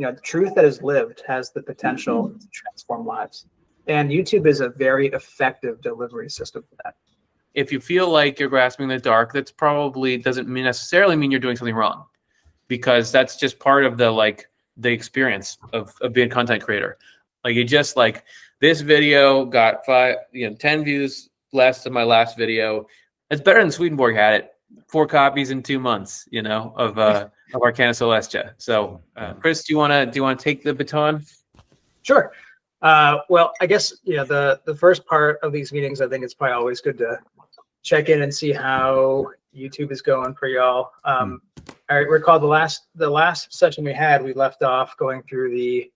the truth that is lived has the potential to transform lives. And YouTube is a very effective delivery system for that. If you feel like you're grasping the dark, that's probably doesn't necessarily mean you're doing something wrong, because that's just part of the experience of being a content creator. Like, you just this video got 10 views less than my last video. It's better than Swedenborg had it. 4 copies in 2 months, of Arcana Celestia. So, Chris, do you want to take the baton? Sure. Well, I guess the first part of these meetings, I think it's probably always good to check in and see how YouTube is going for y'all. I recall the last session we had, we left off going through the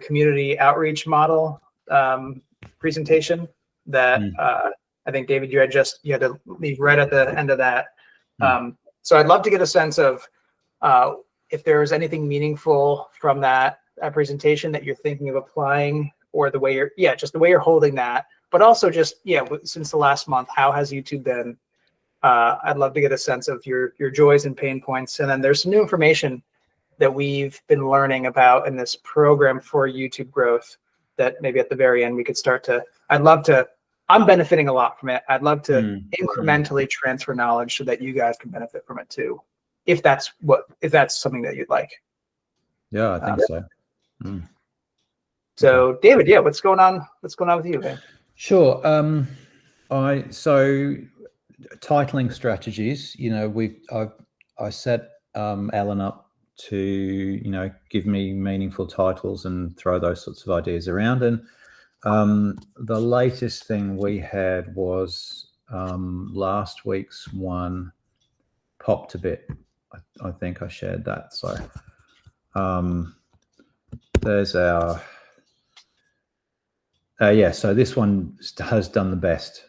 community outreach model presentation that I think, David, you had to leave right at the end of that. So I'd love to get a sense of if there's anything meaningful from that presentation that you're thinking of applying, or the way you're holding that, but also just since the last month, how has YouTube been? I'd love to get a sense of your joys and pain points. And then there's some new information that we've been learning about in this program for YouTube growth that maybe at the very end we could start to, I'm benefiting a lot from it. I'd love to incrementally transfer knowledge so that you guys can benefit from it too, if that's something that you'd like. Yeah, I think so. So David, what's going on with you, man? Sure. So titling strategies, I set Alan up to give me meaningful titles and throw those sorts of ideas around. And the latest thing we had was last week's one popped a bit. I think I shared that. So there's our so this one has done the best.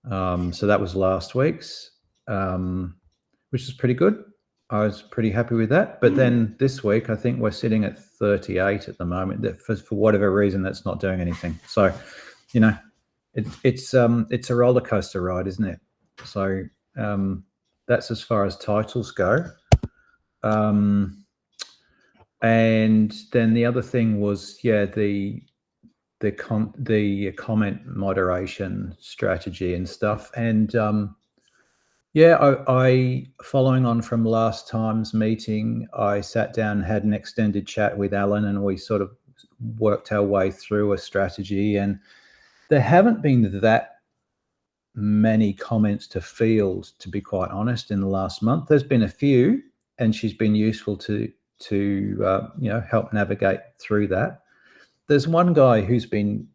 So that was last week's, which is pretty good. I was pretty happy with that. But then this week, I think we're sitting at 38 at the moment. That for whatever reason, that's not doing anything. So, it's a roller coaster ride, isn't it? So that's as far as titles go. And then the other thing was, the comment moderation strategy and stuff. And I following on from last time's meeting, I sat down and had an extended chat with Alan, and we sort of worked our way through a strategy. And there haven't been that many comments to field, to be quite honest, in the last month. There's been a few, and she's been useful to help navigate through that. There's one guy who's been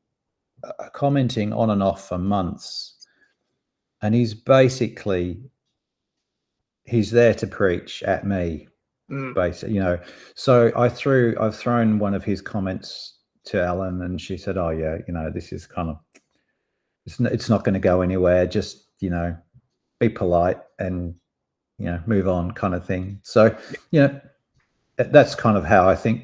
commenting on and off for months, and he's basically there to preach at me, basically. So I've thrown one of his comments to Alan, and she said, "Oh yeah, this is kind of it's not going to go anywhere. Just be polite and move on, kind of thing." So that's kind of how I think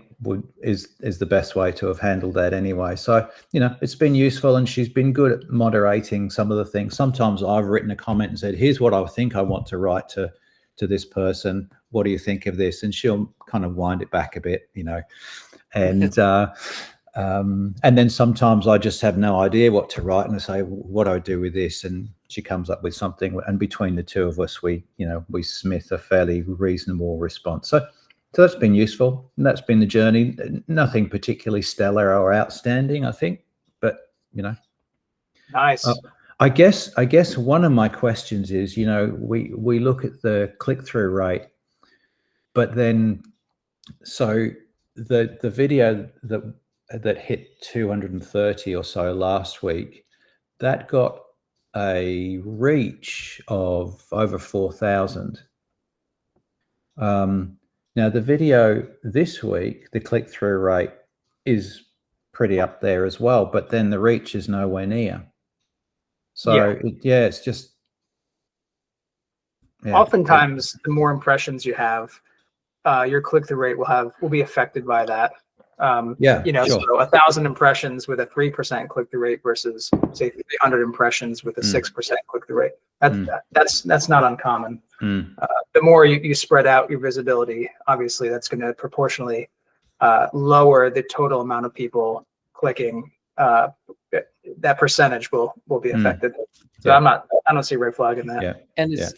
is the best way to have handled that anyway. So it's been useful, and she's been good at moderating some of the things. Sometimes I've written a comment and said, "Here's what I think I want to write to this person. What do you think of this?" And she'll kind of wind it back a bit, and and then sometimes I just have no idea what to write, and I say, "What do I do with this?" And she comes up with something, and between the two of us, we smith a fairly reasonable response. So that's been useful, and that's been the journey. Nothing particularly stellar or outstanding, I think, but nice. I guess one of my questions is, we look at the click-through rate, but then so the video that hit 230 or so last week, that got a reach of over 4,000. Now, the video this week, the click-through rate is pretty up there as well, but then the reach is nowhere near. So, it's just... Yeah. Oftentimes, the more impressions you have, your click-through rate will be affected by that. Sure. So 1,000 impressions with a 3% click-through rate versus, say, 300 impressions with a 6% click-through rate. That's not uncommon. The more you spread out your visibility, obviously that's going to proportionally lower the total amount of people clicking, that percentage will be affected. So Yeah. I don't see red flag in that. Yeah. And it's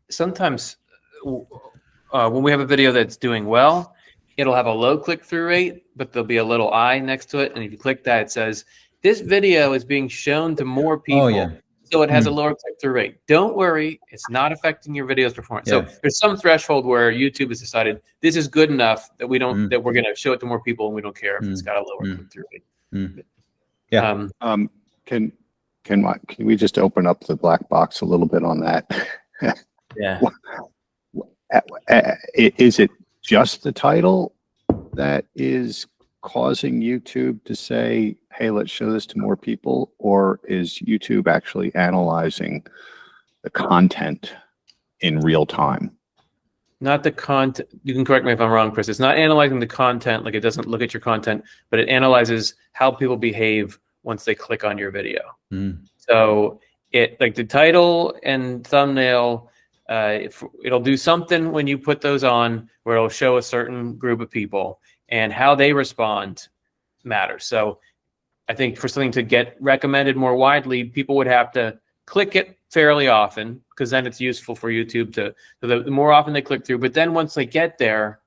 sometimes when we have a video that's doing well, it'll have a low click-through rate, but there'll be a little I next to it. And if you click that, it says, this video is being shown to more people. Oh, yeah. So it has a lower click-through rate. Don't worry, it's not affecting your video's performance. Yeah. So there's some threshold where YouTube has decided this is good enough that we don't that we're going to show it to more people, and we don't care if it's got a lower click-through rate. Yeah. Can we just open up the black box a little bit on that? Yeah. Is it just the title that is causing YouTube to say, hey, let's show this to more people? Or is YouTube actually analyzing the content in real time? Not the content. You can correct me if I'm wrong, Chris. It's not analyzing the content, like it doesn't look at your content, but it analyzes how people behave once they click on your video. So it, like the title and thumbnail, it'll do something when you put those on where it'll show a certain group of people, and how they respond matters. So I think for something to get recommended more widely, people would have to click it fairly often, because then it's useful for YouTube to, the more often they click through. But then once they get there,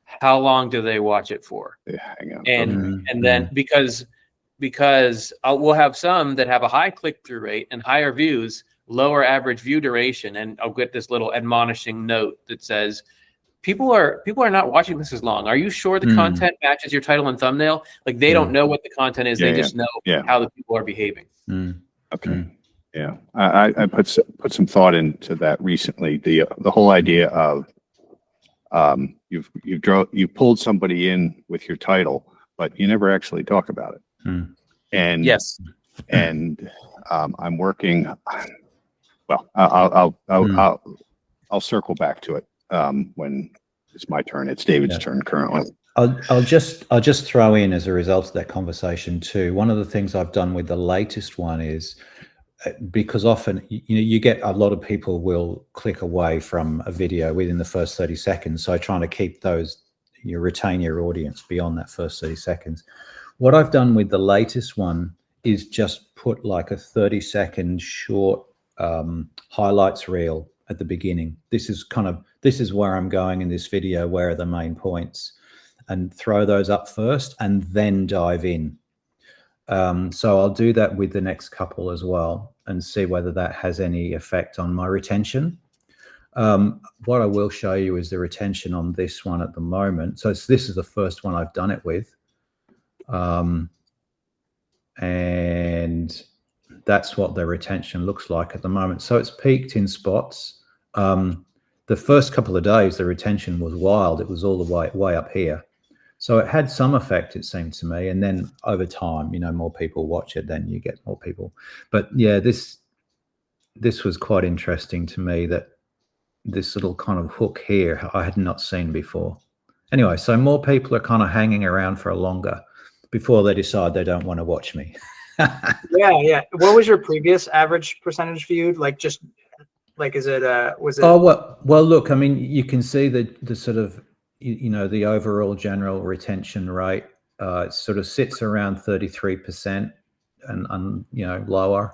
how long do they watch it for? Hang on. And then because we'll have some that have a high click-through rate and higher views, lower average view duration, and I'll get this little admonishing note that says, people are not watching this as long. Are you sure the content matches your title and thumbnail? Like they don't know what the content is; they just know how the people are behaving. Okay. Yeah, I put some thought into that recently. The whole idea of you pulled somebody in with your title, but you never actually talk about it. And yes, and I'm working. Well, I'll circle back to it when it's my turn. It's David's turn currently. I'll just throw in, as a result of that conversation too, one of the things I've done with the latest one is, because often you get a lot of people will click away from a video within the first 30 seconds. So trying to keep those, you retain your audience beyond that first 30 seconds. What I've done with the latest one is just put like a 30-second short highlights reel at the beginning. This is where I'm going in this video. Where are the main points? And throw those up first and then dive in. So I'll do that with the next couple as well and see whether that has any effect on my retention. What I will show you is the retention on this one at the moment. So this is the first one I've done it with. And that's what the retention looks like at the moment. So it's peaked in spots. The first couple of days, the retention was wild. It was all the way up here. So it had some effect, it seemed to me. And then over time, more people watch it, then you get more people. But yeah, this was quite interesting to me, that this little kind of hook here I had not seen before. Anyway, so more people are kind of hanging around for a longer before they decide they don't want to watch me. Yeah. What was your previous average percentage viewed? Like, just like, was it? Oh, well, look, I mean, you can see the sort of, the overall general retention rate sort of sits around 33% and lower.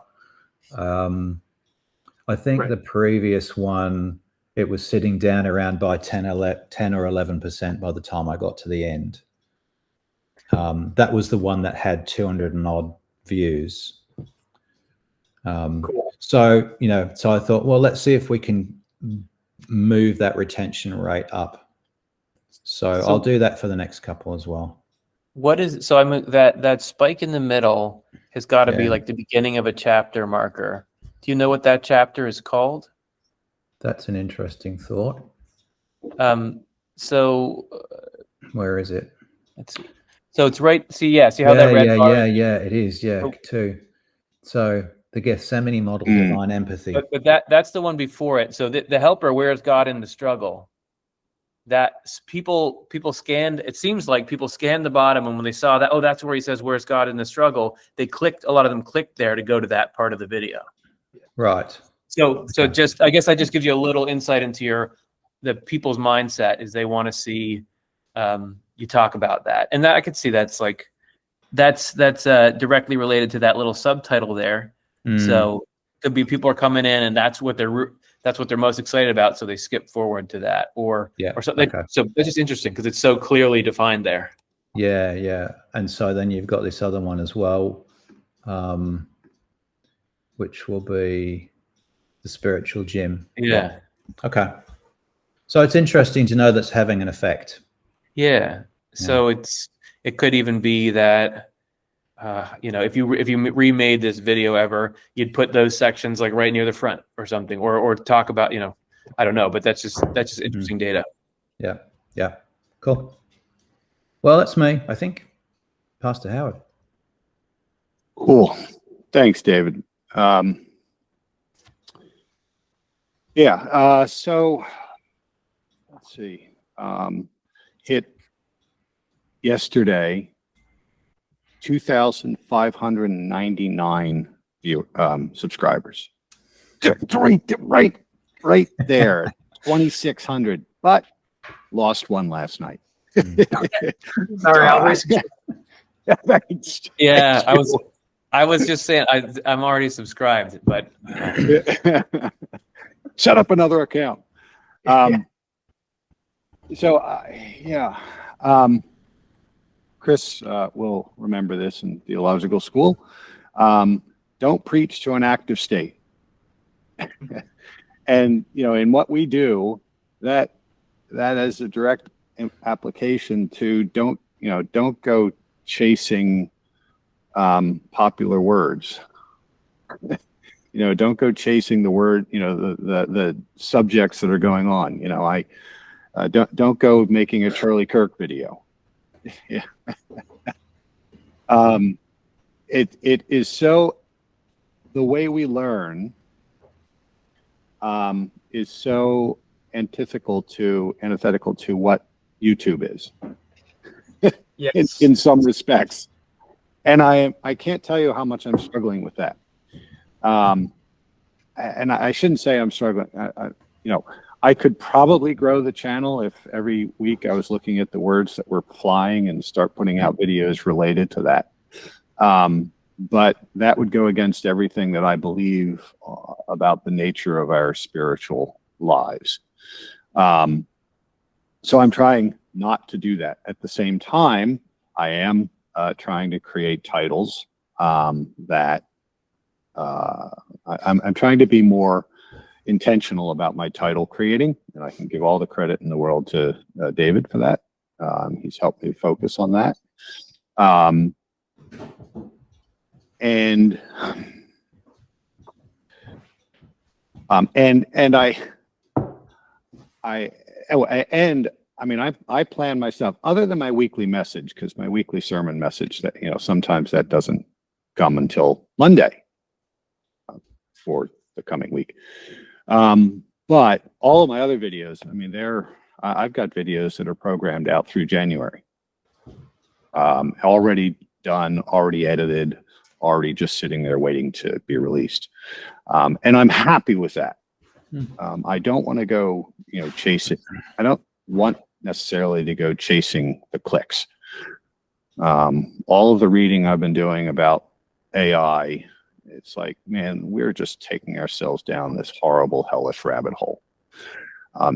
I think the previous one, it was sitting down around by 10 or 11% by the time I got to the end. That was the one that had 200 and odd views. Cool. So I thought, well, let's see if we can move that retention rate up. So I'll do that for the next couple as well. What is, so I'm that spike in the middle has got to be like the beginning of a chapter marker. Do you know what that chapter is called? That's an interesting thought. So where is it? Let's see. So it's right. See how that red bar? Yeah, it is. Yeah, too. So the Gethsemane model, divine empathy. But that's the one before it. So the helper, where is God in the struggle? That people scanned. It seems like people scanned the bottom, and when they saw that, oh, that's where he says, "Where's God in the struggle?" They clicked. A lot of them clicked there to go to that part of the video. Right. So just, I guess, I just gives you a little insight into the people's mindset, is they want to see you talk about that, and that I could see that's directly related to that little subtitle there. So could be people are coming in and that's what they're most excited about, so they skip forward to that or something. Okay. So that's just interesting because it's so clearly defined there. Yeah. And so then you've got this other one as well, which will be the spiritual gym. Yeah. Okay. So it's interesting to know that's having an effect. Yeah. So it could even be that if you remade this video ever, you'd put those sections like right near the front or something, or talk about I don't know, but that's just interesting data. Yeah. Cool. Well, that's me, I think. Pass to Howard. Cool. Thanks, David. So let's see. Hit yesterday 2,599 subscribers. Right there, 2,600. But lost one last night. Sorry, I'll resubscribe. Yeah, I was just saying I'm already subscribed, but set up another account. Chris will remember this in theological school. Don't preach to an active state. And in what we do, that has a direct application to don't go chasing popular words. Don't go chasing the word, the subjects that are going on. Don't go making a Charlie Kirk video. Yeah. It is so, the way we learn is so antithetical to what YouTube is. Yes. in some respects. And I can't tell you how much I'm struggling with that. And I shouldn't say I'm struggling. I could probably grow the channel if every week I was looking at the words that were flying and start putting out videos related to that. But that would go against everything that I believe about the nature of our spiritual lives. So I'm trying not to do that. At the same time, I am trying to create titles that I'm trying to be more intentional about my title creating, and I can give all the credit in the world to David for that. He's helped me focus on that. I plan myself, other than my weekly message, because my weekly sermon message that sometimes that doesn't come until Monday for the coming week. But all of my other videos, I've got videos that are programmed out through January. Already done, already edited, already just sitting there waiting to be released. And I'm happy with that. I don't want to go, chase it. I don't want necessarily to go chasing the clicks. All of the reading I've been doing about AI, it's like, man, we're just taking ourselves down this horrible, hellish rabbit hole.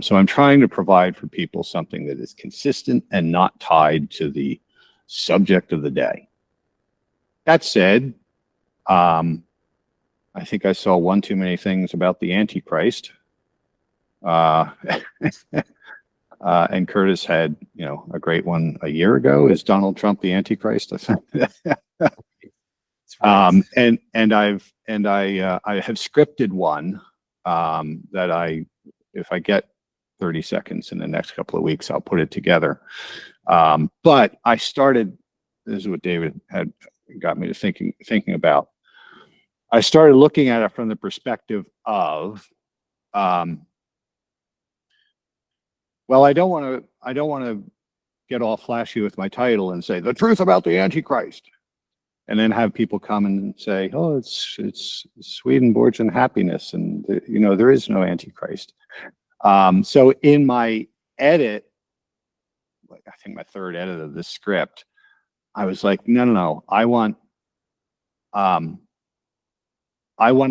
So I'm trying to provide for people something that is consistent and not tied to the subject of the day. That said, I think I saw one too many things about the Antichrist. And Curtis had, a great one a year ago. Is Donald Trump the Antichrist? I have scripted one that if I get 30 seconds in the next couple of weeks, I'll put it together. But I started, this is what David had got me to thinking about. I started looking at it from the perspective of, well, I don't want to get all flashy with my title and say the truth about the Antichrist, and then have people come and say, oh, it's Swedenborg and happiness, and there is no Antichrist. So in my edit, like, I think my third edit of this script, I was like, no. I want to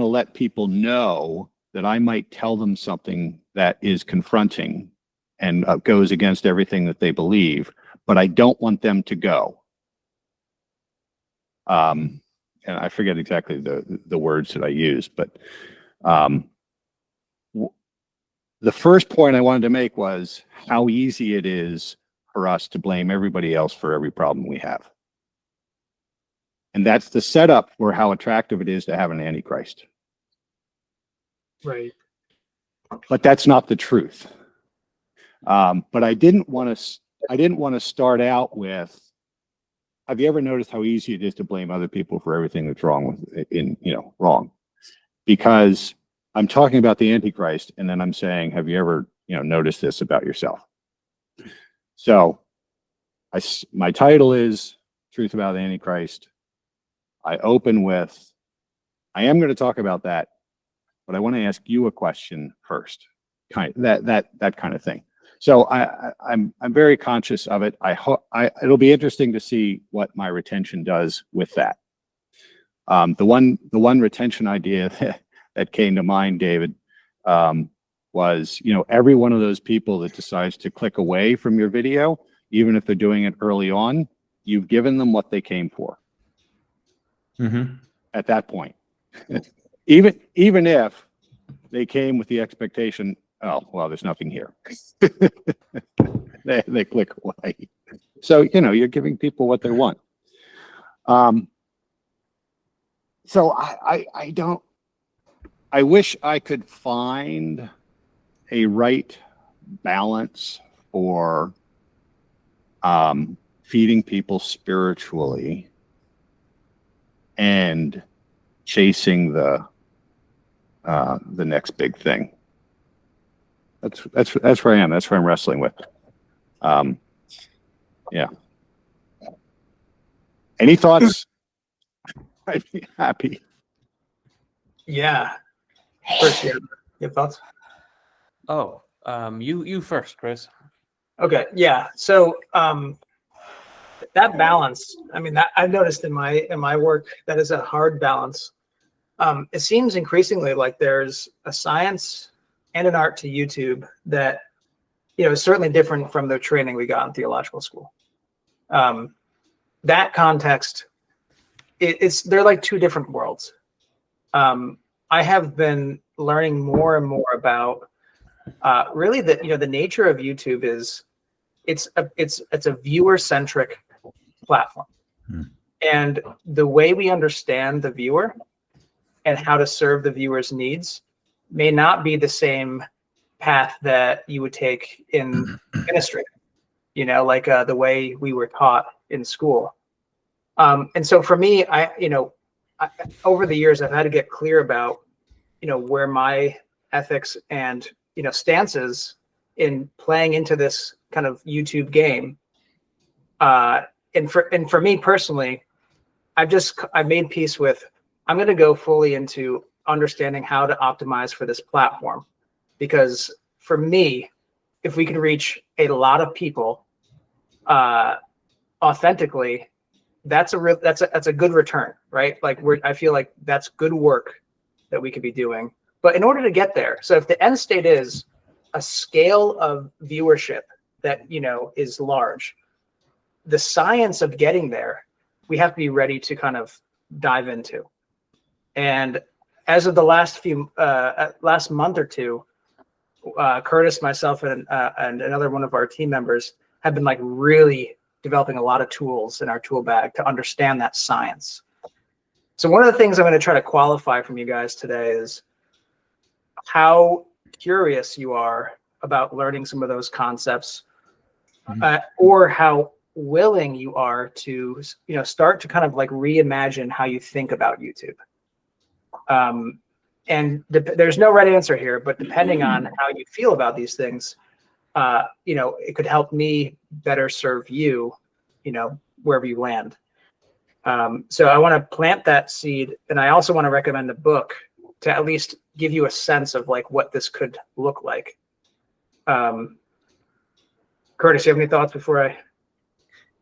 let people know that I might tell them something that is confronting and goes against everything that they believe, but I don't want them to go. And I forget exactly the words that I used, but the first point I wanted to make was how easy it is for us to blame everybody else for every problem we have. And that's the setup for how attractive it is to have an antichrist. Right. But that's not the truth. But I didn't want to start out with, have you ever noticed how easy it is to blame other people for everything that's wrong wrong? Because I'm talking about the Antichrist, and then I'm saying, have you ever, noticed this about yourself? So my title is Truth About the Antichrist. I open with, I am going to talk about that, but I want to ask you a question first. That kind of thing. So I'm very conscious of it. It'll be interesting to see what my retention does with that. The one retention idea that came to mind, David, was, every one of those people that decides to click away from your video, even if they're doing it early on, you've given them what they came for. Mm-hmm. At that point, even if they came with the expectation, oh, well, there's nothing here. they click away. So, you're giving people what they want. So I wish I could find a right balance for feeding people spiritually and chasing the next big thing. That's where I am. That's where I'm wrestling with. Yeah. Any thoughts? I'd be happy. Yeah. Chris, you have thoughts? Oh, you first, Chris. Okay. Yeah. So that balance, I mean, that I've noticed in my work, that is a hard balance. It seems increasingly like there's a science and an art to YouTube that, is certainly different from the training we got in theological school. That context, they're like two different worlds. I have been learning more and more about really the nature of YouTube is it's a viewer-centric platform. And the way we understand the viewer and how to serve the viewer's needs may not be the same path that you would take in ministry, like the way we were taught in school. And so for me, I over the years, I've had to get clear about, where my ethics and, stances in playing into this kind of YouTube game. And for me personally, I've made peace with, I'm going to go fully into understanding how to optimize for this platform, because for me, if we can reach a lot of people authentically, that's a good return, right? Like I feel like that's good work that we could be doing. But in order to get there, so if the end state is a scale of viewership that is large, the science of getting there, we have to be ready to kind of dive into. And as of the last month or two, Curtis, myself, and another one of our team members have been like really developing a lot of tools in our tool bag to understand that science. So one of the things I'm going to try to qualify from you guys today is how curious you are about learning some of those concepts, or how willing you are to, start to kind of like reimagine how you think about YouTube. And there's no right answer here, but depending on how you feel about these things, it could help me better serve you, wherever you land. So I want to plant that seed, and I also want to recommend a book to at least give you a sense of like what this could look like. Curtis, you have any thoughts before I?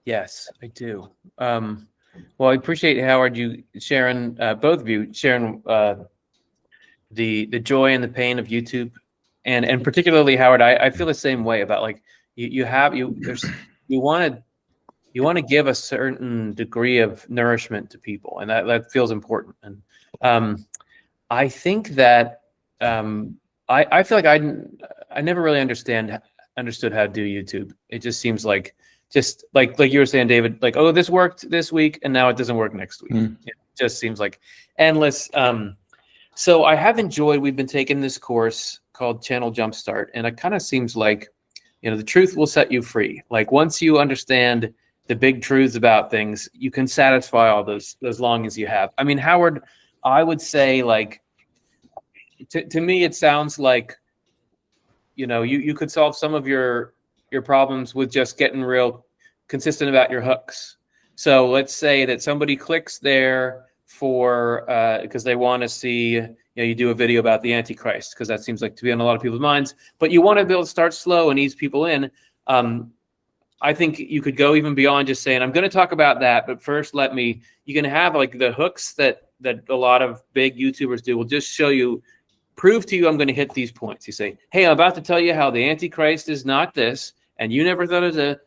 Yes, I do. Well, I appreciate, Howard, you sharing, both of you sharing the joy and the pain of YouTube, and particularly Howard, I feel the same way about like you want to give a certain degree of nourishment to people, and that feels important. And I think that I feel like I never really understood how to do YouTube. It just seems like like you were saying, David, like, oh, this worked this week and now it doesn't work next week. It just seems like endless. So I have enjoyed, we've been taking this course called Channel Jumpstart, and it kind of seems like, the truth will set you free. Like once you understand the big truths about things, you can satisfy all those longings you have. I mean, Howard, I would say, like, to me, it sounds like, you could solve some of your problems with just getting real consistent about your hooks. So let's say that somebody clicks there for because they want to see, you do a video about the Antichrist, because that seems like to be on a lot of people's minds, but you want to be able to start slow and ease people in. I think you could go even beyond just saying, I'm going to talk about that, but first you can have like the hooks that a lot of big YouTubers do will just show you, prove to you I'm going to hit these points. You say, hey, I'm about to tell you how the Antichrist is not this, and you never thought of it.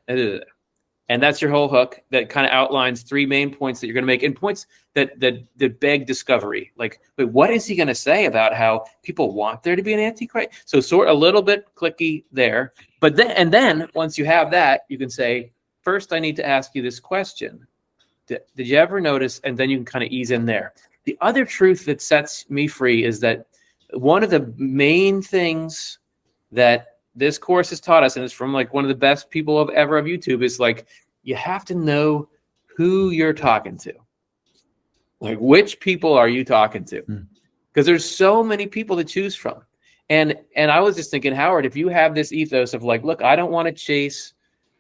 And that's your whole hook that kind of outlines 3 main points that you're going to make, and points that beg discovery. Like, wait, what is he going to say about how people want there to be an Antichrist? So sort a little bit clicky there. But then once you have that, you can say, first, I need to ask you this question. Did you ever notice? And then you can kind of ease in there. The other truth that sets me free is that one of the main things that this course has taught us, and it's from like one of the best people of YouTube, is like, you have to know who you're talking to. Like, which people are you talking to? Because there's so many people to choose from. And I was just thinking, Howard, if you have this ethos of like, look, I don't want to chase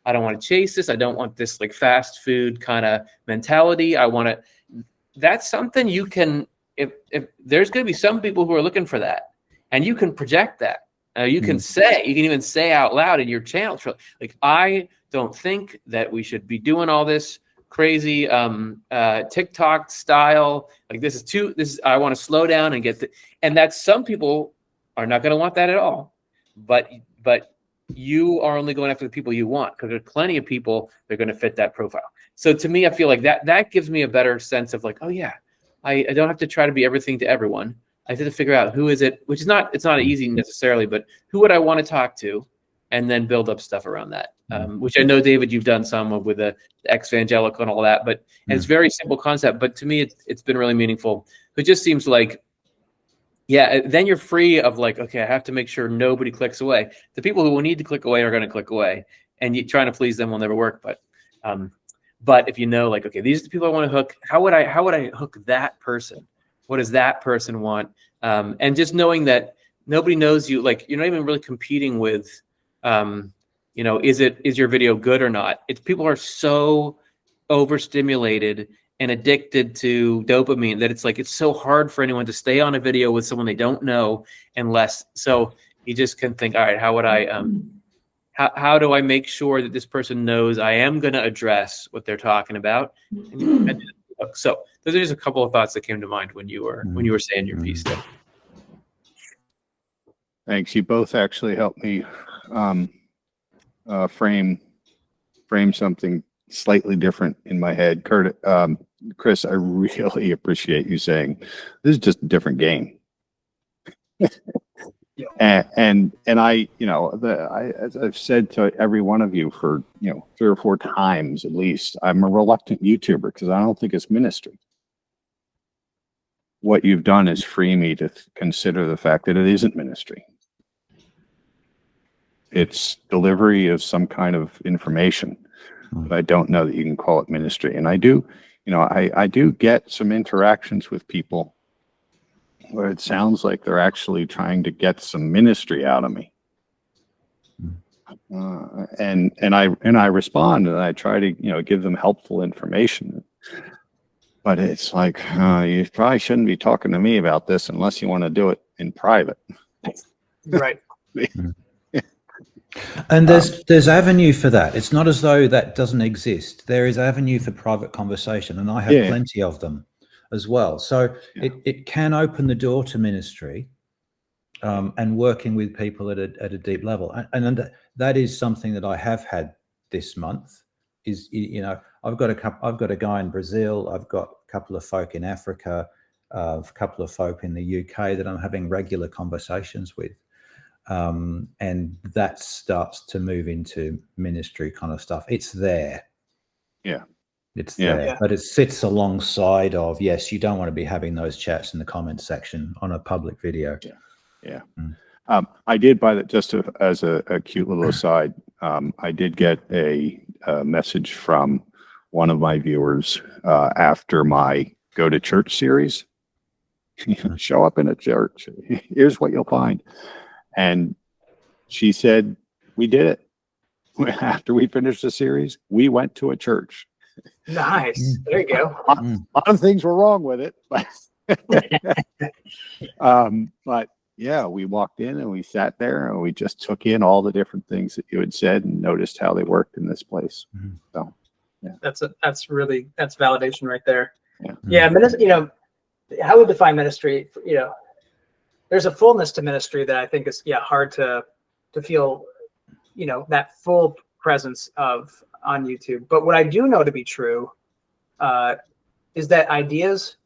this. I don't want this like fast food kind of mentality. That's something you can, if there's going to be some people who are looking for that, and you can project that. You can even say out loud in your channel, like, I don't think that we should be doing all this crazy TikTok style. Like, I want to slow down and and that's, some people are not going to want that at all. But you are only going after the people you want, because there's plenty of people that are going to fit that profile. So to me, I feel like that gives me a better sense of like, oh yeah, I don't have to try to be everything to everyone. I have to figure out who is it, which is it's not easy necessarily, but who would I want to talk to, and then build up stuff around that. Which I know, David, you've done some with the ex-evangelical and all that, and it's very simple concept, but to me, it's been really meaningful. It just seems like, yeah, then you're free of like, okay, I have to make sure nobody clicks away. The people who will need to click away are going to click away, and you trying to please them will never work. But if you know, like, okay, these are the people I want to hook. How would I hook that person? What does that person want? And just knowing that nobody knows you, like, you're not even really competing with, is your video good or not? People are so overstimulated and addicted to dopamine that it's so hard for anyone to stay on a video with someone they don't know, so you just can think, all right, how would I, how do I make sure that this person knows I am going to address what they're talking about? So those are just a couple of thoughts that came to mind when you were saying your piece there. Thanks. You both actually helped me frame something slightly different in my head. Chris, I really appreciate you saying this is just a different game. Yeah. And I, as I've said to every one of you for 3 or 4 times at least, I'm a reluctant YouTuber because I don't think it's ministry. What you've done is free me to consider the fact that it isn't ministry. It's delivery of some kind of information, but I don't know that you can call it ministry. And I do, I do get some interactions with people where it sounds like they're actually trying to get some ministry out of me. And I respond, and I try to give them helpful information. But it's like, you probably shouldn't be talking to me about this unless you want to do it in private. Right. And there's avenue for that. It's not as though that doesn't exist. There is avenue for private conversation, and I have plenty of them as well. So it can open the door to ministry and working with people at a deep level. And that is something that I have had this month. Is, you know, I've got a guy in Brazil. I've got a couple of folk in Africa, a couple of folk in the UK that I'm having regular conversations with. And that starts to move into ministry kind of stuff. It's there. Yeah. It's there, but it sits alongside of, yes, you don't want to be having those chats in the comments section on a public video. Yeah. I did, just as a cute little aside, I did get a message from one of my viewers after my Go to Church series. Show up in a church. Here's what you'll find. And she said, we did it. After we finished the series, we went to a church. Nice. There you go. A lot of things were wrong with it, but yeah, we walked in and we sat there and we just took in all the different things that you had said and noticed how they worked in this place. So, yeah, that's validation right there. Yeah. You know, how we define ministry, you know, there's a fullness to ministry that I think is hard to feel, you know, that full presence of on YouTube. But what I do know to be true is that ideas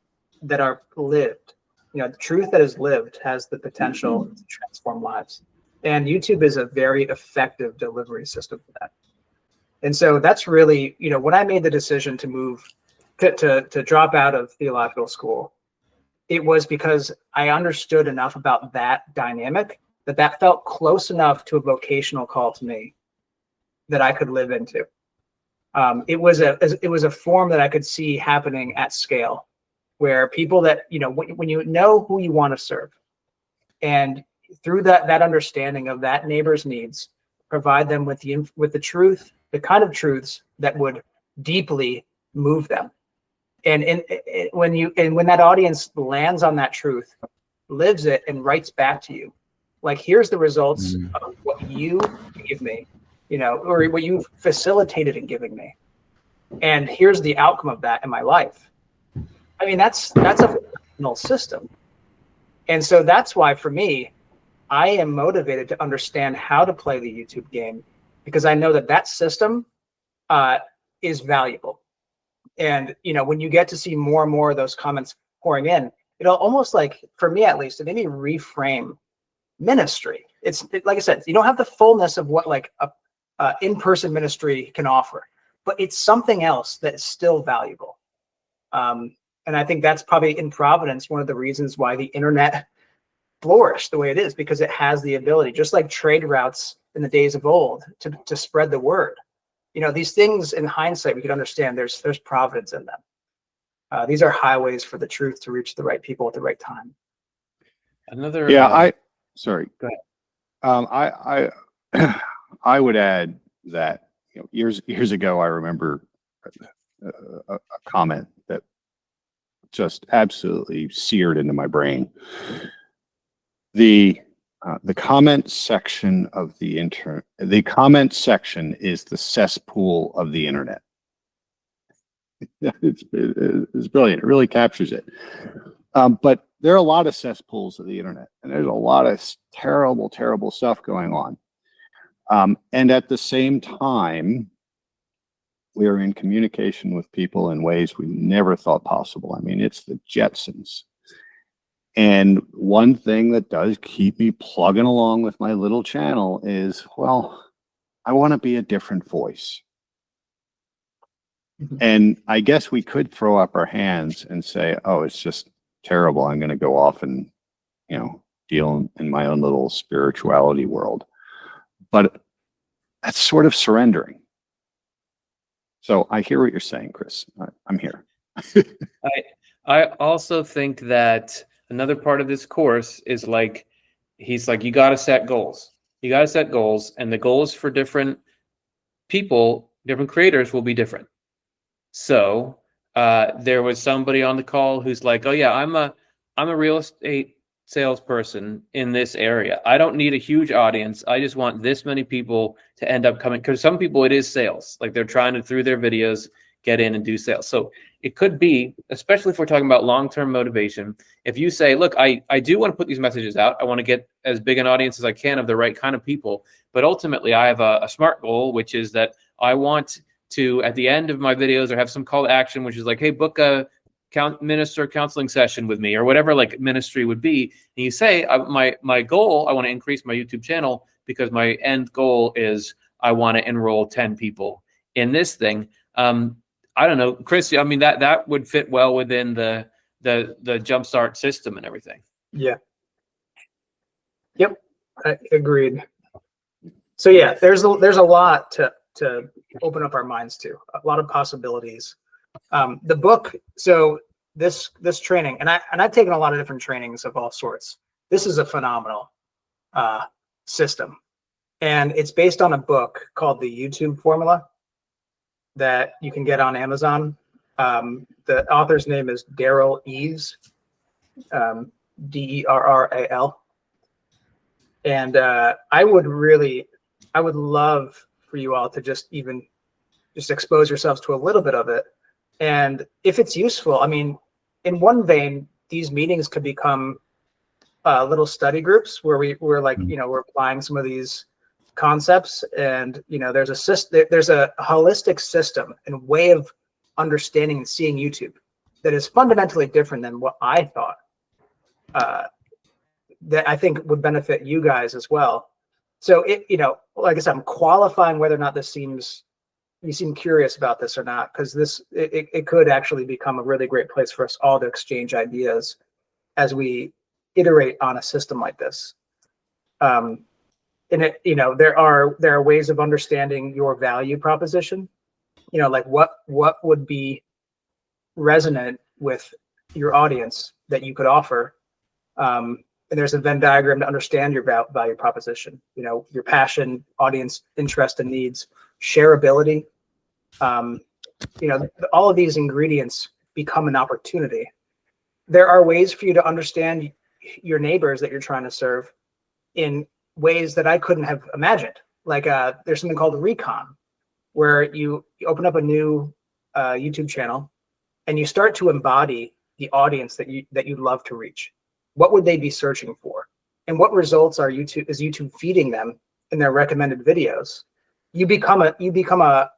that are lived, you know, the truth that is lived has the potential to transform lives. And YouTube is a very effective delivery system for that. And so that's really, you know, when I made the decision to move to drop out of theological school, it was because I understood enough about that dynamic that felt close enough to a vocational call to me that I could live into. It was a form that I could see happening at scale, where people that, you know, when you know who you want to serve, and through that understanding of that neighbor's needs, provide them with the truth, the kind of truths that would deeply move them. And when that audience lands on that truth, lives it, and writes back to you, like, here's the results of what you gave me, you know, or what you facilitated in giving me, and here's the outcome of that in my life. I mean, that's a phenomenal system. And so that's why, for me, I am motivated to understand how to play the YouTube game, because I know that system is valuable. And, you know, when you get to see more and more of those comments pouring in, it'll almost, like, for me at least, it made me reframe ministry. Like I said, you don't have the fullness of what like a in-person ministry can offer, but it's something else that's still valuable. And I think that's probably, in Providence, one of the reasons why the internet flourished the way it is, because it has the ability, just like trade routes in the days of old, to spread the word. You know, these things in hindsight, we could understand there's providence in them. These are highways for the truth to reach the right people at the right time. Sorry. Go ahead. I would add that, you know, years ago, I remember a comment that just absolutely seared into my brain. The comment section of the comment section is the cesspool of the internet. It's brilliant. It really captures it. But there are a lot of cesspools of the internet, and there's a lot of terrible, terrible stuff going on. And at the same time, we are in communication with people in ways we never thought possible. I mean, it's the Jetsons. And one thing that does keep me plugging along with my little channel is, well, I want to be a different voice. And I guess we could throw up our hands and say, oh, it's just terrible. I'm going to go off and, you know, deal in my own little spirituality world. But that's sort of surrendering. So I hear what you're saying, Chris. I'm here. I also think that another part of this course is, like, he's like, you got to set goals. You got to set goals, and the goals for different people, different creators, will be different. So there was somebody on the call who's like, oh yeah, I'm a real estate salesperson in this area. I don't need a huge audience. I just want this many people to end up coming, because some people, it is sales. Like they're trying to, through their videos, get in and do sales. So it could be, especially if we're talking about long-term motivation, if you say, look, I do want to put these messages out. I want to get as big an audience as I can of the right kind of people. But ultimately, I have a SMART goal, which is that I want to, at the end of my videos, or have some call to action, which is like, hey, book a minister counseling session with me, or whatever like ministry would be. And you say, my goal, I want to increase my YouTube channel because my end goal is I want to enroll 10 people in this thing. I don't know, Chris, I mean, that would fit well within the Jumpstart system and everything. Yeah. Yep. I agreed. So yeah, there's a lot to open up our minds to, a lot of possibilities. The book, so this training, and I've taken a lot of different trainings of all sorts. This is a phenomenal system, and it's based on a book called The YouTube Formula that you can get on Amazon. The author's name is Derral Eves, Derral, and I would love for you all to just expose yourselves to a little bit of it. And if it's useful, I mean, in one vein, these meetings could become little study groups where we're like, we're applying some of these concepts, and there's a holistic system and way of understanding and seeing YouTube that is fundamentally different than what I thought, that I think would benefit you guys as well. So like I said, I'm qualifying whether or not you seem curious about this or not, because it could actually become a really great place for us all to exchange ideas as we iterate on a system like this. And there are ways of understanding your value proposition. Like what would be resonant with your audience that you could offer. And there's a Venn diagram to understand your value proposition. Your passion, audience interest and needs, shareability. All of these ingredients become an opportunity. There are ways for you to understand your neighbors that you're trying to serve in ways that I couldn't have imagined. Like there's something called recon, where you open up a new YouTube channel and you start to embody the audience that you'd love to reach. What would they be searching for? And what results is YouTube feeding them in their recommended videos? You become a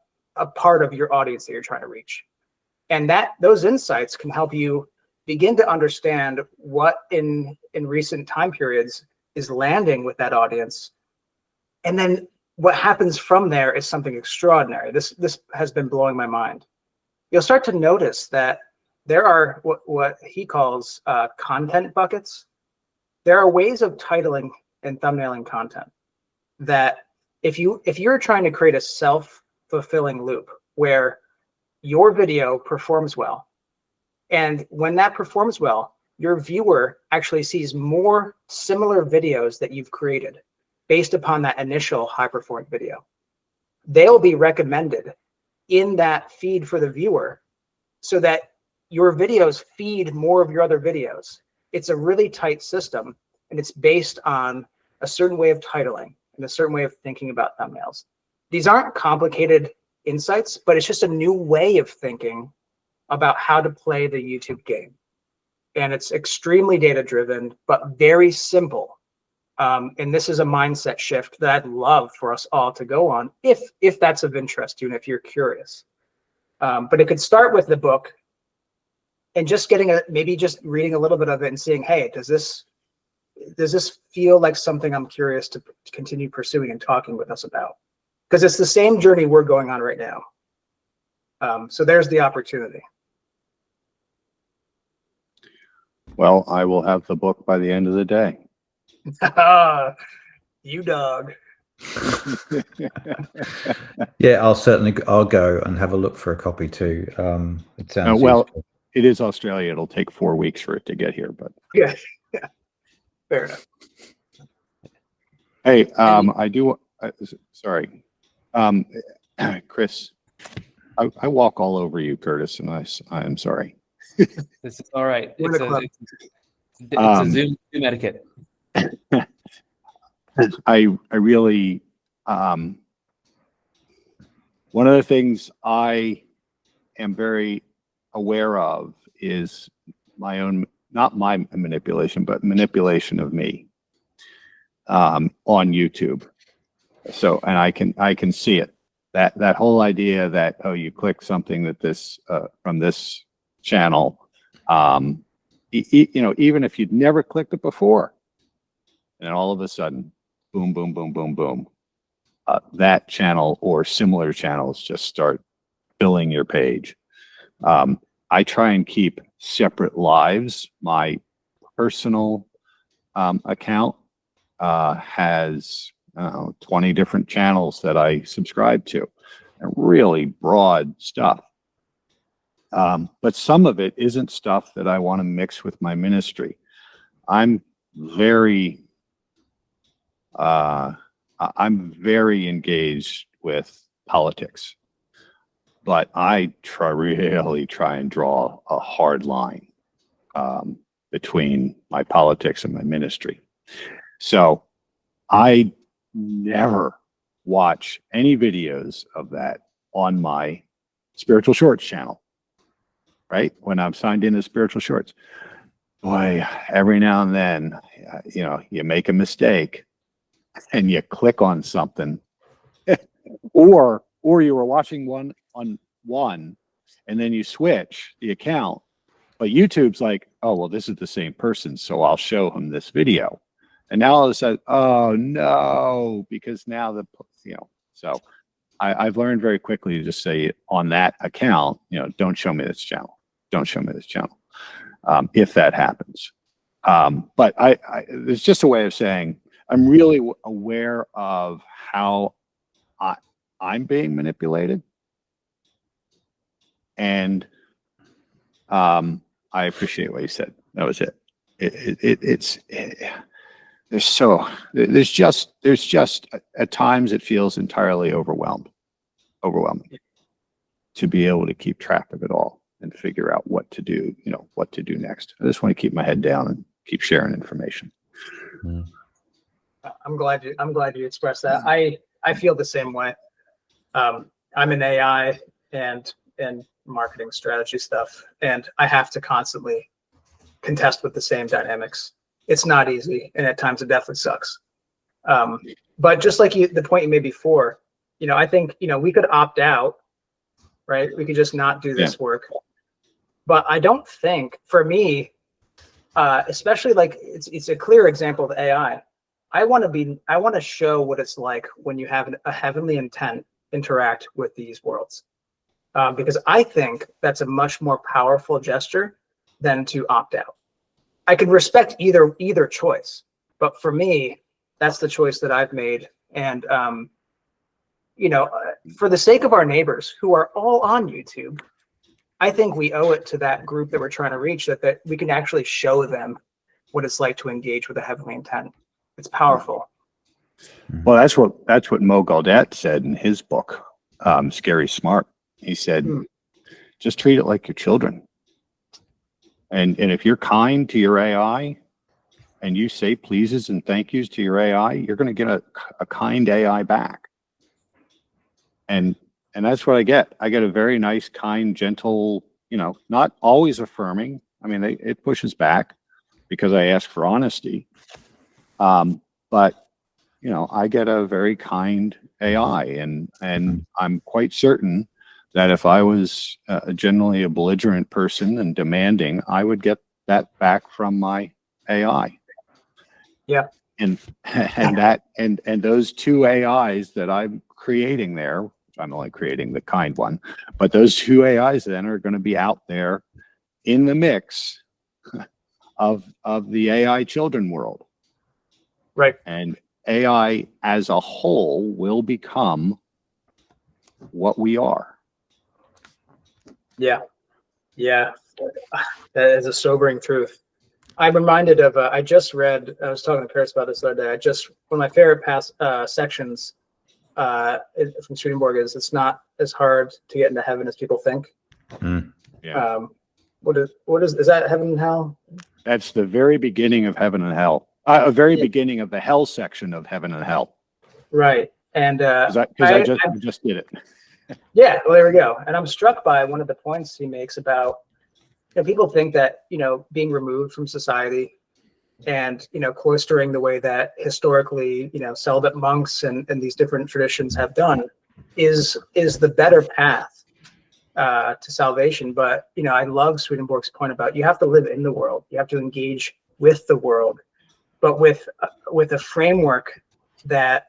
part of your audience that you're trying to reach. And those insights can help you begin to understand what in recent time periods is landing with that audience. And then what happens from there is something extraordinary. This has been blowing my mind. You'll start to notice that there are what he calls content buckets. There are ways of titling and thumbnailing content that if you're trying to create a self-fulfilling loop where your video performs well, and when that performs well, your viewer actually sees more similar videos that you've created based upon that initial high-performing video. They'll be recommended in that feed for the viewer so that your videos feed more of your other videos. It's a really tight system, and it's based on a certain way of titling and a certain way of thinking about thumbnails. These aren't complicated insights, but it's just a new way of thinking about how to play the YouTube game. And it's extremely data-driven, but very simple. And this is a mindset shift that I'd love for us all to go on if that's of interest to you and if you're curious. But it could start with the book and just maybe just reading a little bit of it and seeing, hey, does this feel like something I'm curious to continue pursuing and talking with us about? Because it's the same journey we're going on right now. So there's the opportunity. Well, I will have the book by the end of the day. You dog. Yeah, I'll go and have a look for a copy too. It sounds well, useful. It is Australia. It'll take 4 weeks for it to get here, but yeah, fair enough. Hey, I do. Sorry, Chris. I walk all over you, Curtis, and I'm sorry. This is all right. It's a Zoom etiquette. I really, one of the things I am very aware of is my own, not my manipulation, but manipulation of me on YouTube. So, and I can see it. That whole idea that, oh, you click something that this from this channel, you know, even if you'd never clicked it before, and all of a sudden, boom, boom, boom, boom, boom, that channel or similar channels just start filling your page. I try and keep separate lives. My personal account has 20 different channels that I subscribe to, and really broad stuff. But some of it isn't stuff that I want to mix with my ministry. I'm very engaged with politics, but I really try and draw a hard line between my politics and my ministry. So I never watch any videos of that on my Spiritual Shorts channel, right? When I'm signed into Spiritual Shorts. Boy, every now and then, you know, you make a mistake and you click on something or you were watching one on one and then you switch the account, but YouTube's like, oh, well, this is the same person, so I'll show him this video. And now all of a sudden, oh no, because now so I've learned very quickly to just say on that account, you know, don't show me this channel. Don't show me this channel. If that happens. But it's just a way of saying I'm really aware of how I'm being manipulated. And I appreciate what you said. That was it. There's just at times it feels entirely overwhelming to be able to keep track of it all and figure out what to do, you know, what to do next. I just want to keep my head down and keep sharing information. I'm glad you expressed that. I feel the same way. I'm in AI and marketing strategy stuff, and I have to constantly contest with the same dynamics. It's not easy, and at times it definitely sucks. But just like the point you made before, you know, I think, you know, we could opt out, right? We could just not do this work. But I don't think, for me, especially like it's a clear example of AI. I want to show what it's like when you have a heavenly intent interact with these worlds, because I think that's a much more powerful gesture than to opt out. I can respect either choice, but for me, that's the choice that I've made. And you know, for the sake of our neighbors who are all on YouTube, I think we owe it to that group that we're trying to reach that we can actually show them what it's like to engage with a heavenly intent. It's powerful. Well, that's what Mo Gaudet said in his book, Scary Smart. He said, just treat it like your children. And if you're kind to your AI and you say pleases and thank yous to your AI, you're going to get a kind AI back. And that's what I get. I get a very nice, kind, gentle, you know, not always affirming. I mean, it pushes back because I ask for honesty. But, you know, I get a very kind AI, and I'm quite certain that if I was generally a belligerent person and demanding, I would get that back from my AI. Yeah. And those two AIs that I'm creating there, I'm only creating the kind one, but those two AIs then are going to be out there in the mix of the AI children world. Right. And AI as a whole will become what we are. Yeah. Yeah. That is a sobering truth. I'm reminded of, I was talking to Paris about this the other day. One of my favorite sections from Swedenborg is, it's not as hard to get into heaven as people think. Yeah. What is that, heaven and hell? That's the very beginning of Heaven and Hell. A very beginning of the Hell section of Heaven and Hell. Right. And Because I just did it. yeah, well, there we go. And I'm struck by one of the points he makes about, people think that, being removed from society and, cloistering the way that historically, celibate monks and these different traditions have done is the better path to salvation. But, I love Swedenborg's point about you have to live in the world. You have to engage with the world, but with a framework that,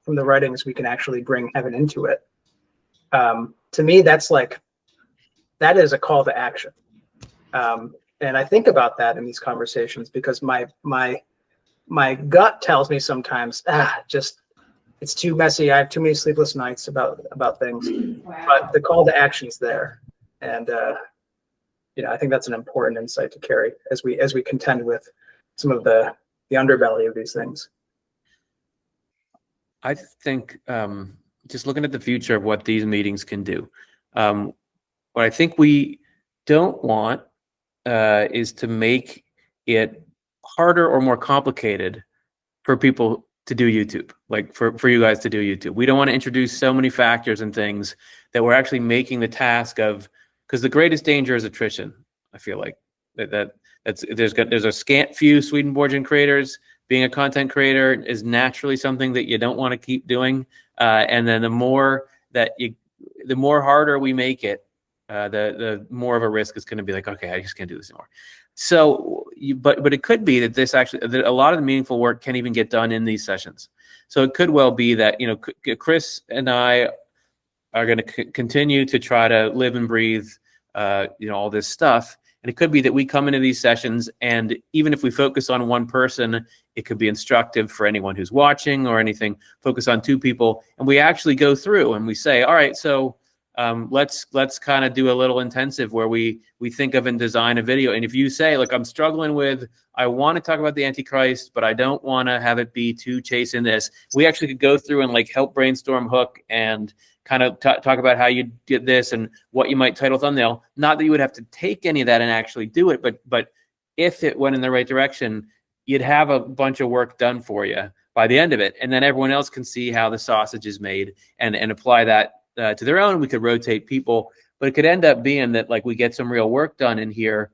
from the writings, we can actually bring heaven into it. To me, that is a call to action. And I think about that in these conversations because my gut tells me sometimes, it's too messy. I have too many sleepless nights about things. Wow. But the call to action is there, and I think that's an important insight to carry as we contend with some of the underbelly of these things. I think just looking at the future of what these meetings can do, what I think we don't want is to make it harder or more complicated for people to do YouTube, like for you guys to do YouTube. We don't want to introduce so many factors and things that we're actually making the task of, because the greatest danger is attrition. I feel like there's a scant few Swedenborgian creators. Being a content creator is naturally something that you don't want to keep doing. And then the more harder we make it, the more of a risk is going to be like, okay, I just can't do this anymore. So, but it could be that that a lot of the meaningful work can't even get done in these sessions. So it could well be that, Chris and I are going to continue to try to live and breathe, all this stuff. And it could be that we come into these sessions, and even if we focus on one person, it could be instructive for anyone who's watching or anything. Focus on two people, and we actually go through and we say, all right, so let's kind of do a little intensive where we think of and design a video. And if you say, look, I'm struggling with, I want to talk about the Antichrist, but I don't want to have it be too chasing this. We actually could go through and help brainstorm hook and kind of talk about how you did this and what you might title thumbnail. Not that you would have to take any of that and actually do it, but if it went in the right direction, you'd have a bunch of work done for you by the end of it. And then everyone else can see how the sausage is made and apply that to their own. We could rotate people, but it could end up being that we get some real work done in here,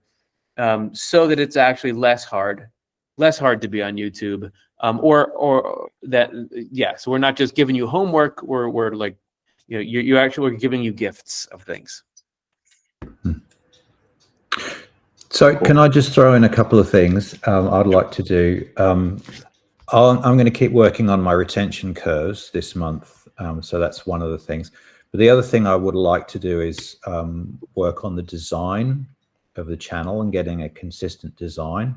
so that it's actually less hard to be on YouTube, or that, yeah. So we're not just giving you homework. We're you actually, we're giving you gifts of things. So can I just throw in a couple of things I'd like to do? I'm going to keep working on my retention curves this month. So that's one of the things. But the other thing I would like to do is work on the design of the channel and getting a consistent design.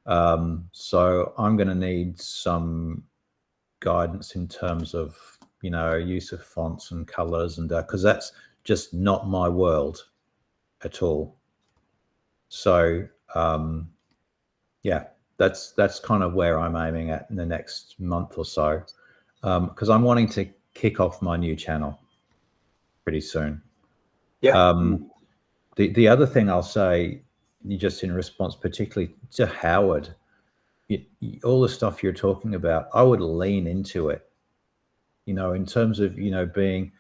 So I'm going to need some guidance in terms of, use of fonts and colors, and because that's just not my world at all. So yeah, that's kind of where I'm aiming at in the next month or so, because I'm wanting to kick off my new channel pretty soon. Yeah. The other thing I'll say, just in response particularly to Howard, all the stuff you're talking about, I would lean into it, in terms of, being,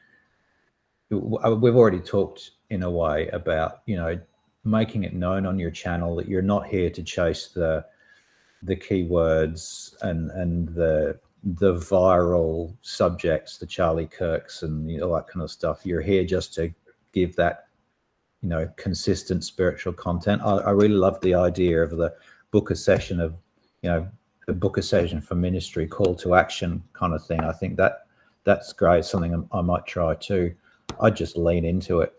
we've already talked in a way about, making it known on your channel that you're not here to chase the keywords and the viral subjects, the Charlie Kirks and all that kind of stuff. You're here just to give that, consistent spiritual content. I really love the idea of the book a session of, the book a session for ministry, call to action kind of thing. I think that's great. Something I might try too. I'd just lean into it.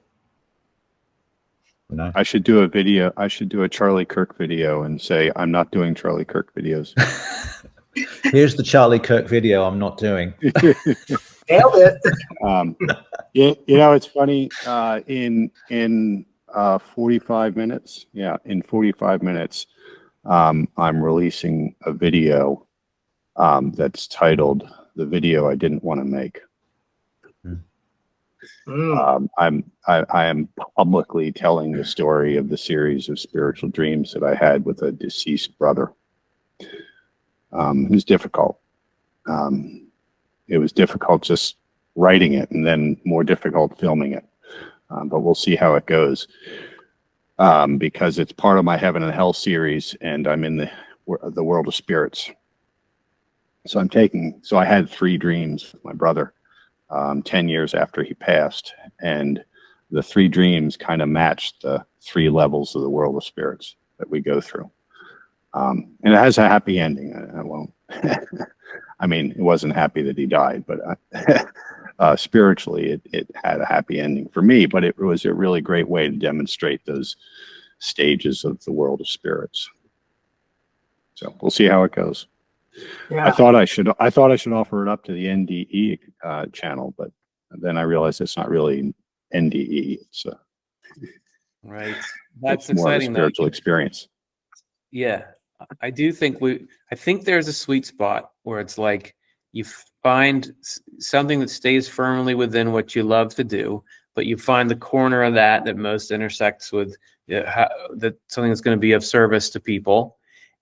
I should do a video. I should do a Charlie Kirk video and say, I'm not doing Charlie Kirk videos. Here's the Charlie Kirk video I'm not doing. Nailed it. It's funny. In 45 minutes, in 45 minutes, I'm releasing a video that's titled "The Video I Didn't Want to Make." I am publicly telling the story of the series of spiritual dreams that I had with a deceased brother. It was difficult. It was difficult just writing it, and then more difficult filming it. But we'll see how it goes, because it's part of my Heaven and Hell series, and I'm in the world of spirits. So I had 3 dreams with my brother 10 years after he passed, and the 3 dreams kind of matched the 3 levels of the world of spirits that we go through. And it has a happy ending. I won't. I mean, it wasn't happy that he died, but spiritually, it had a happy ending for me. But it was a really great way to demonstrate those stages of the world of spirits. So we'll see how it goes. Yeah. I thought I should offer it up to the NDE channel, but then I realized it's not really NDE. It's Right. That's it's more of a exciting, though. spiritual experience. Yeah, I do think I think there's a sweet spot where it's like you find something that stays firmly within what you love to do, but you find the corner of that most intersects with something that's going to be of service to people.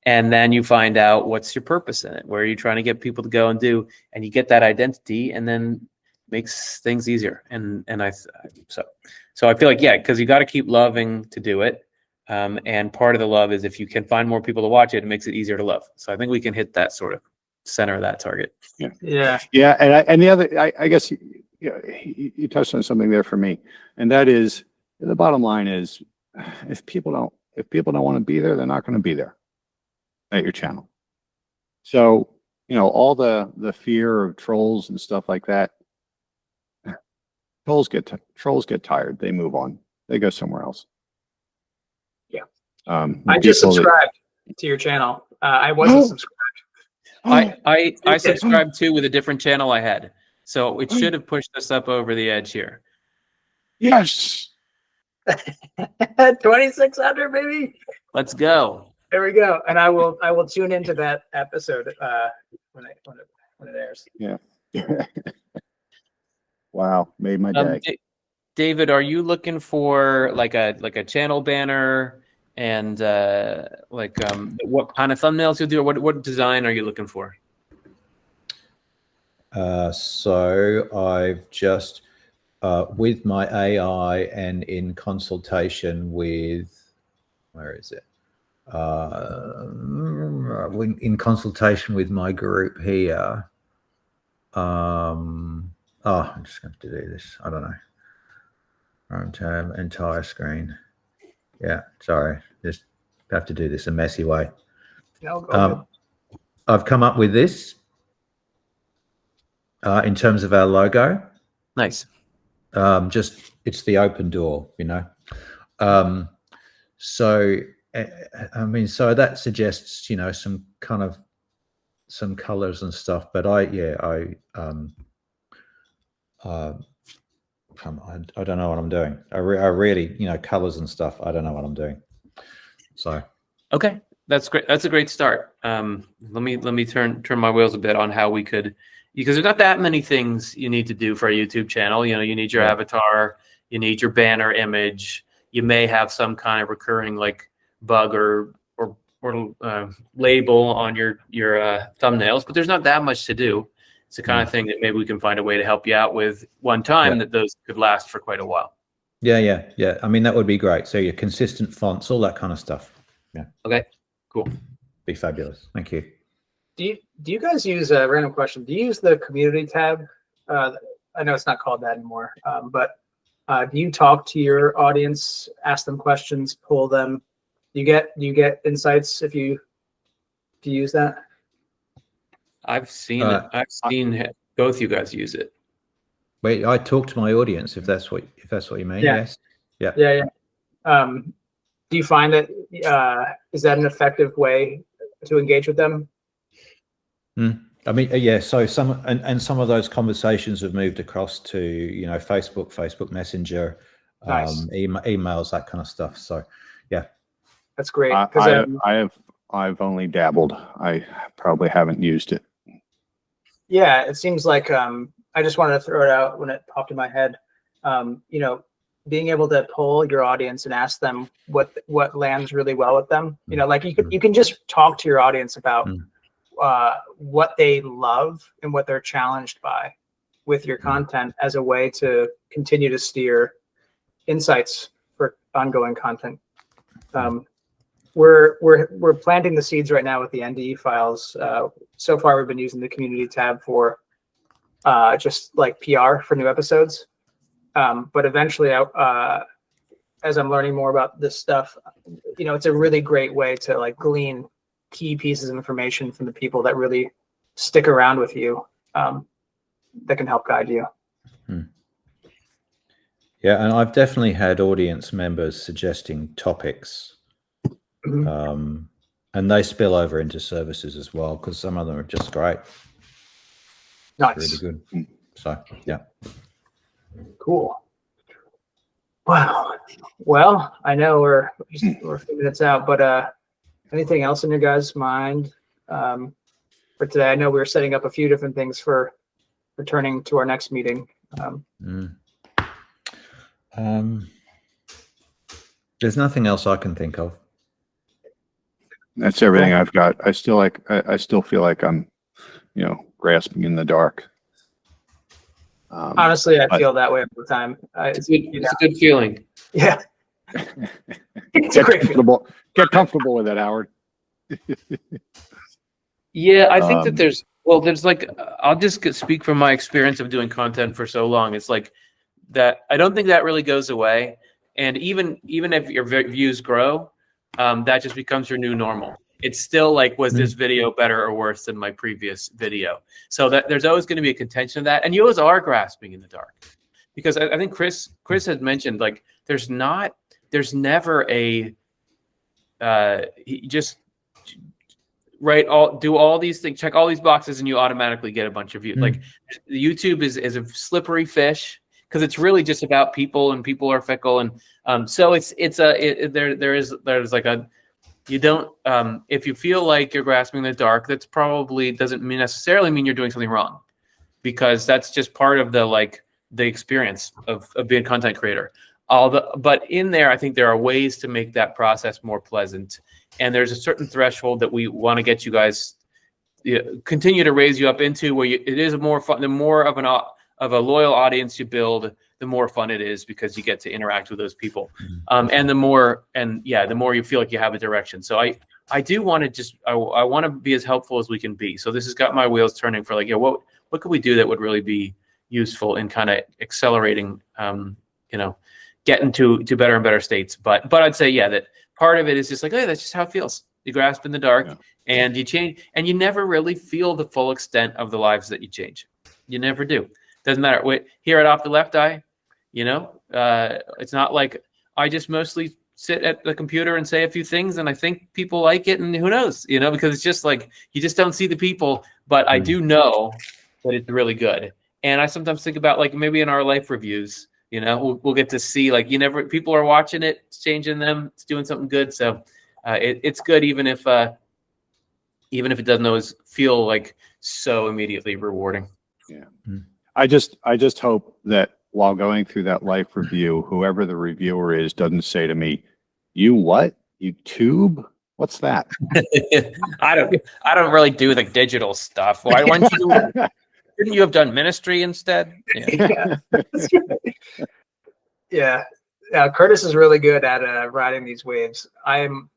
And then you find out what's your purpose in it, where you're trying to get people to go and do, and you get that identity, and then makes things easier. So I feel like, yeah, because you got to keep loving to do it. And part of the love is if you can find more people to watch it, it makes it easier to love. So I think we can hit that sort of center of that target. Yeah. And the other, I guess you touched on something there for me, and that is the bottom line is if people don't want to be there, they're not going to be there at your channel. So all the fear of trolls and stuff like that. Trolls get tired. They move on. They go somewhere else. I just subscribed to your channel. I wasn't subscribed. I subscribed too with a different channel I had. So it should have pushed us up over the edge here. Yes. 2600, baby. Let's go. There we go. And I will tune into that episode when it airs. Yeah. Wow, made my day. David, are you looking for like a channel banner and what kind of thumbnails you'll do, or what design are you looking for? So I've just with my AI and in consultation with, where is it? In consultation with my group here. I'm just going to do this. I don't know. Entire screen. Yeah, sorry. Just have to do this a messy way. No, I've come up with this in terms of our logo. Nice. Just it's the open door, So I mean, so that suggests some kind of some colors and stuff. But I don't know what I'm doing. I really, colors and stuff. I don't know what I'm doing. So okay, that's great. That's a great start. Let me turn my wheels a bit on how we could, because there's not that many things you need to do for a YouTube channel. You need your avatar, you need your banner image. You may have some kind of recurring like bug or label on your thumbnails, but there's not that much to do. It's the kind of thing that maybe we can find a way to help you out with one time that those could last for quite a while. Yeah. I mean, that would be great. So your consistent fonts, all that kind of stuff. Yeah. Okay, cool. Be fabulous. Thank you. Do you guys use a random question? Do you use the community tab? I know it's not called that anymore, but do you talk to your audience, ask them questions, pull them? Do you get insights if you use that? I've seen it. I've seen both you guys use it. Wait, I talk to my audience if that's what you mean. Yeah. Yes. Yeah. Do you find that is that an effective way to engage with them? I mean, yeah. So some of those conversations have moved across to Facebook Messenger, Nice. emails, that kind of stuff. So yeah, that's great. I've only dabbled. I probably haven't used it. Yeah, it seems like I just wanted to throw it out when it popped in my head. You know, being able to poll your audience and ask them what lands really well with them. You know, like you can just talk to your audience about what they love and what they're challenged by with your content as a way to continue to steer insights for ongoing content. We're planting the seeds right now with the NDE files. So far, we've been using the community tab for just like PR for new episodes. But eventually, as I'm learning more about this stuff, you know, it's a really great way to like glean key pieces of information from the people that really stick around with you, that can help guide you. Yeah, and I've definitely had audience members suggesting topics, and they spill over into services as well, because some of them are just great. Nice. Really good. So, yeah. Cool. Wow. Well, I know we're a few minutes out, but anything else in your guys' mind for today? I know we were setting up a few different things for returning to our next meeting. There's nothing else I can think of. That's everything I've got. I still feel like I'm, you know, grasping in the dark. Honestly, I feel that way all the time. It's a good feeling. Yeah. It's a great feeling. Get comfortable with it, Howard. Yeah, I think that there's like, I'll just speak from my experience of doing content for so long. It's like that. I don't think that really goes away. And even if your views grow, that just becomes your new normal. It's still like, was this video better or worse than my previous video? So that there's always going to be a contention of that. And you always are grasping in the dark, because I think Chris has mentioned, like, there's never a, just do all these things, check all these boxes, and you automatically get a bunch of views. Like, YouTube is a slippery fish, because it's really just about people, and people are fickle. And so there's like a, you don't, if you feel like you're grasping in the dark, that's probably doesn't necessarily mean you're doing something wrong, because that's just part of the experience of being a content creator. But in there, I think there are ways to make that process more pleasant. And there's a certain threshold that we want to get you guys, continue to raise you up into, where it is more fun. The more of a loyal audience you build, the more fun it is, because you get to interact with those people. And the more you feel like you have a direction. So I do want to I want to be as helpful as we can be. So this has got my wheels turning for, like, what could we do that would really be useful in kind of accelerating, getting to better and better states. But I'd say, that part of it is just like, hey, that's just how it feels. You grasp in the dark, and you change, and you never really feel the full extent of the lives that you change. You never do. Doesn't matter. Here at Off the Left Eye, it's not like I just mostly sit at the computer and say a few things, and I think people like it, and who knows, because it's just like, you just don't see the people. But I do know that it's really good. And I sometimes think about, like, maybe in our life reviews, we'll get to see, like, people are watching it, it's changing them, it's doing something good. So it's good, even if it doesn't always feel like so immediately rewarding. Yeah. I just hope that while going through that life review, whoever the reviewer is doesn't say to me, "You what? YouTube? What's that?" I don't really do the digital stuff. Why don't you? Shouldn't you have done ministry instead? Yeah. Curtis is really good at riding these waves. I am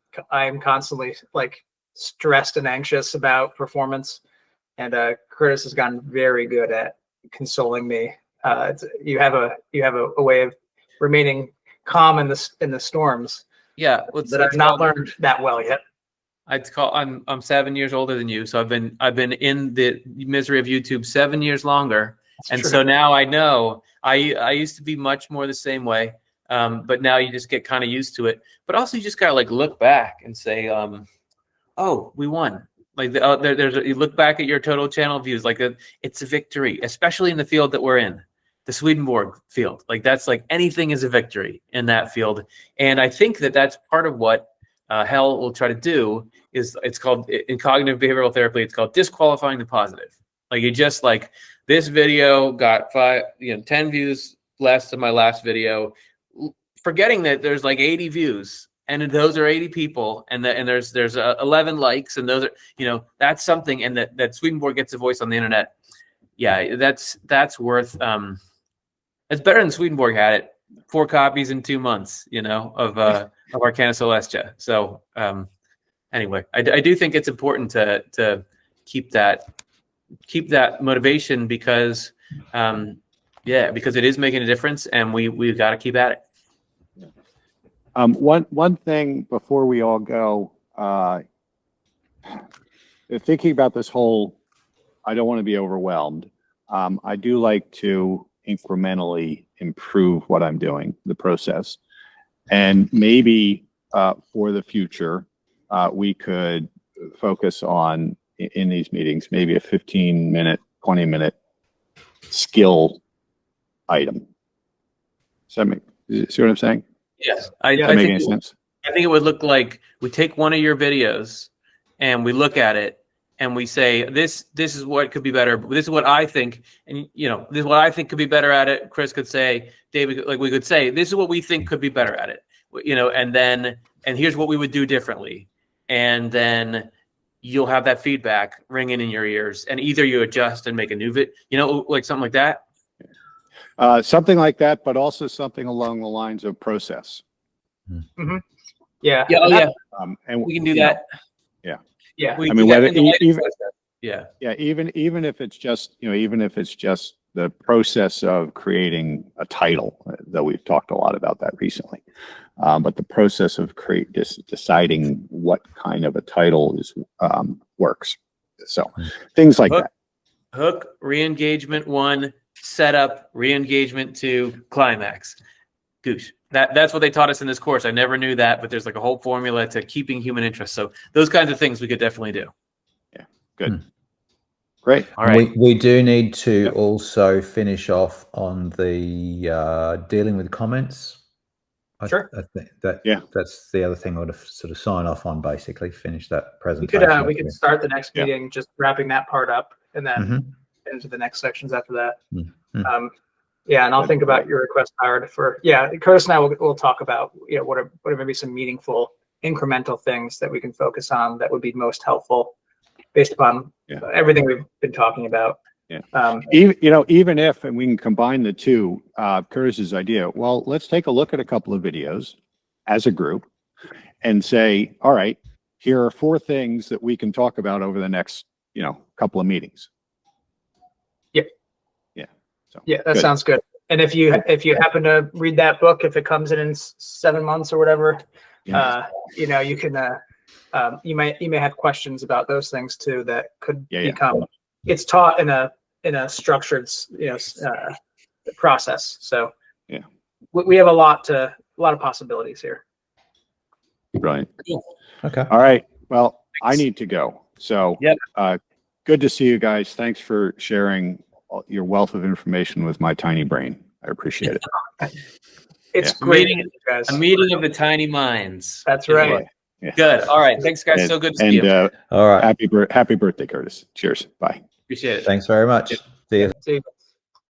constantly, like, stressed and anxious about performance, and Curtis has gotten very good at consoling me. You have a way of remaining calm in the storms. Yeah, that I've not learned that well yet. I'm 7 years older than you, so I've been in the misery of YouTube 7 years longer. That's and true. So now I know. I used to be much more the same way, but now you just get kind of used to it. But also, you just gotta, like, look back and say, "Oh, we won." Like, you look back at your total channel views, like, it's a victory, especially in the field that we're in, the Swedenborg field. Like, that's like, anything is a victory in that field. And I think that that's part of what Hell will try to do. It's called, in cognitive behavioral therapy, it's called disqualifying the positive. Like, you just, like, this video got 10 views less of my last video, forgetting that there's like 80 views, and those are 80 people, and there's 11 likes, and those are, that's something, and that Swedenborg gets a voice on the internet. Yeah, that's worth. It's better than Swedenborg had it. 4 copies in 2 months, of Arcana Celestia. So anyway, I do think it's important to keep that motivation because because it is making a difference, and we've got to keep at it. One thing before we all go, thinking about this whole, I don't want to be overwhelmed. I do like to incrementally improve what I'm doing, the process, and maybe for the future, we could focus on in these meetings, maybe a 15-minute, 20-minute skill item. See what I'm saying? Yes, I think any sense? I think it would look like we take one of your videos and we look at it and we say, this is what could be better. This is what I think, and this is what I think could be better at it. Chris could say, David, like we could say, this is what we think could be better at it. And here's what we would do differently. And then you'll have that feedback ringing in your ears, and either you adjust and make a new like something like that. Something like that, but also something along the lines of process. Mm-hmm. Yeah. Yeah. Oh, yeah. And we can do that. Yeah. Yeah. We even if it's just, even if it's just the process of creating a title, though we've talked a lot about that recently. But the process of deciding what kind of a title works. So things like that. Hook, re-engagement 1, setup, re-engagement 2, climax. Goosh. That's what they taught us in this course. I never knew that, but there's like a whole formula to keeping human interest. So those kinds of things we could definitely do. Yeah, good. Great. All right. We do need to also finish off on the dealing with comments. Sure. I think that's the other thing I would sort of sign off on, basically finish that presentation. We could start the next meeting just wrapping that part up, and then into the next sections after that. And I'll think about your request, Howard, for Curtis and I will talk about what are maybe some meaningful incremental things that we can focus on that would be most helpful based upon everything we've been talking about. Even if, and we can combine the two, Curtis's idea, well, let's take a look at a couple of videos as a group and say, all right, here are 4 things that we can talk about over the next, couple of meetings. So, that sounds good. And if you happen to read that book, if it comes in 7 months or whatever, you can, you may have questions about those things too that could become. It's taught in a structured process. So we have a lot of possibilities here. Right. Okay. All right. Well, I need to go. So good to see you guys. Thanks for sharing your wealth of information with my tiny brain. I appreciate it. It's great, guys. A meeting of the tiny minds. That's right. Good. All right. Thanks, guys. So good to see you. All right. Happy birthday, Curtis. Cheers. Bye. Appreciate it. Thanks very much. See you. See you.